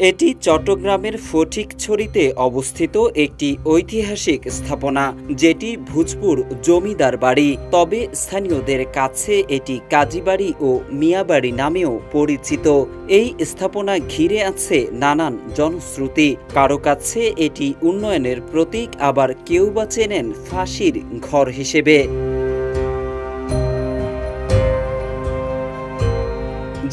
এটি চট্টগ্রামের ফটিকছড়িতে অবস্থিত একটি ঐতিহাসিক স্থাপনা, যেটি ভূজপুর জমিদার বাড়ি। তবে স্থানীয়দের কাছে এটি কাজীবাড়ি ও মিয়াবাড়ি নামেও পরিচিত। এই স্থাপনা ঘিরে আছে নানান জনশ্রুতি। কারো কাছে এটি উন্নয়নের প্রতীক, আবার কেউ বা চেনেন ফাঁসির ঘর হিসেবে।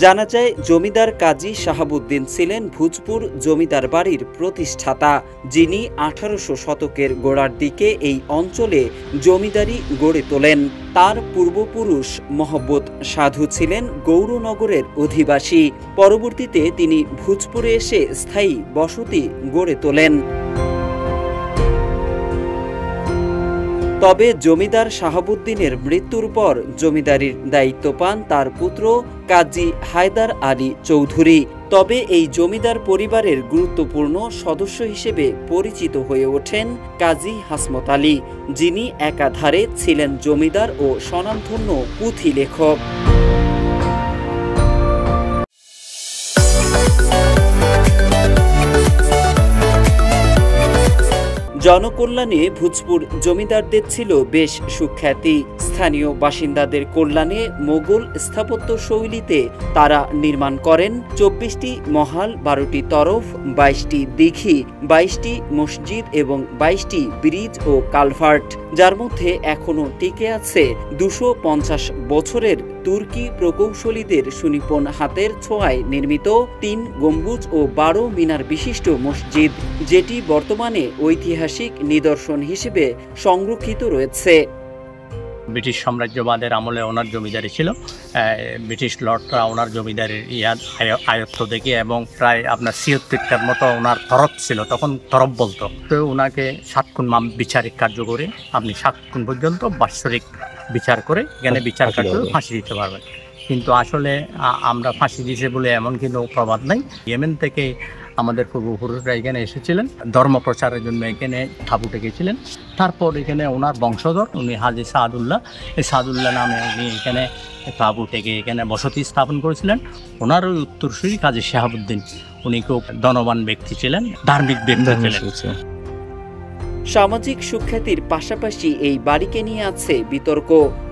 জানা যায়, জমিদার কাজী শাহাবুদ্দিন ছিলেন ভূজপুর জমিদার বাড়ির প্রতিষ্ঠাতা, যিনি 1800 শতকের গোড়ার দিকে এই অঞ্চলে জমিদারি গড়ে তোলেন। তার পূর্বপুরুষ মহব্বত সাধু ছিলেন গৌরনগরের অধিবাসী। পরবর্তীতে তিনি ভূজপুরে এসে স্থায়ী বসতি গড়ে তোলেন। তবে জমিদার শাহাবুদ্দিনের মৃত্যুর পর জমিদারির দায়িত্ব পান তার পুত্র কাজী হায়দার আলী চৌধুরী। তবে এই জমিদার পরিবারের গুরুত্বপূর্ণ সদস্য হিসেবে পরিচিত হয়ে ওঠেন কাজী হাসমত আলী, যিনি একাধারে ছিলেন জমিদার ও স্বনামধন্য পুঁথি লেখক। জনকল্যাণে ভূজপুর জমিদারদের ছিল বেশ সুখ্যাতি। স্থানীয় বাসিন্দাদের কল্যাণে মোগল স্থাপত্য শৈলীতে তারা নির্মাণ করেন 24টি মহাল, 12টি তরফ, 22টি দিঘি, 22টি মসজিদ এবং 22টি ব্রিজ ও কালভার্ট, যার মধ্যে এখনো টিকে আছে 250 বছরের তুর্কি প্রকৌশলীদের সুনিপুণ হাতের ছোঁয়ায় নির্মিত 3 গম্বুজ ও 12 মিনার বিশিষ্ট মসজিদ, যেটি বর্তমানে ঐতিহাসিক নিদর্শন হিসেবে সংরক্ষিত রয়েছে। ব্রিটিশ সাম্রাজ্যবাদের আমলে ওনার জমিদারি ছিল। ব্রিটিশ লর্ডরা ওনার জমিদারির আয়ত্ত দেখে এবং প্রায় আপনার 76টার মতো ওনার তরফ ছিল, তখন তরফ বলতো। তো ওনাকে 7 খুন বিচারিক কার্য করে আপনি 7 খুন পর্যন্ত বাৎসরিক বিচার করে এখানে বিচার কার্য ফাঁসি দিতে পারবেন। কিন্তু আসলে আমরা ফাঁসি দিয়েছে বলে এমন কোনো প্রবাদ নাই। ইয়েমেন থেকে আমাদের পূর্বপুরুষরা এখানে এসেছিলেন ধর্ম প্রচারের জন্য, এখানে তাঁবুতে গেছিলেন। তারপর এখানে ওনার বংশধর উনি হাজী সাদুল্লাহ, এই সাদুল্লাহ নামে উনি এখানে তাঁবু থেকে এখানে বসতি স্থাপন করেছিলেন। ওনার ওই উত্তরসূরি কাজী শাহাবুদ্দিন, উনি খুব ধনবান ব্যক্তি ছিলেন, ধার্মিক ব্যক্তি ছিলেন। সামাজিক সুখ্যাতির পাশাপাশি এই বাড়িকে নিয়ে আছে বিতর্ক।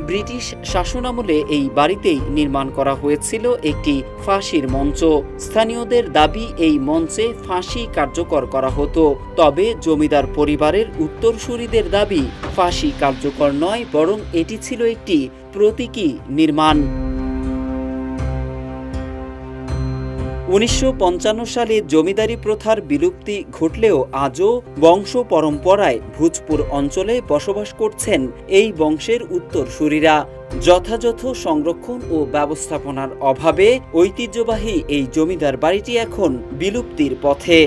ব্রিটিশ শাসনামলে এই বাড়িতেই নির্মাণ করা হয়েছিল একটি ফাঁসির মঞ্চ। স্থানীয়দের দাবি, এই মঞ্চে ফাঁসি কার্যকর করা হতো। তবে জমিদার পরিবারের উত্তরসূরিদের দাবি, ফাঁসি কার্যকর নয়, বরং এটি ছিল একটি প্রতীকী নির্মাণ। 1955 সালে জমিদারি প্রথার বিলুপ্তি ঘটলেও আজও বংশ পরম্পরায় ভূজপুর অঞ্চলে বসবাস করছেন এই বংশের উত্তরসূরিরা। যথাযথ সংরক্ষণ ও ব্যবস্থাপনার অভাবে ঐতিহ্যবাহী এই জমিদার বাড়িটি এখন বিলুপ্তির পথে।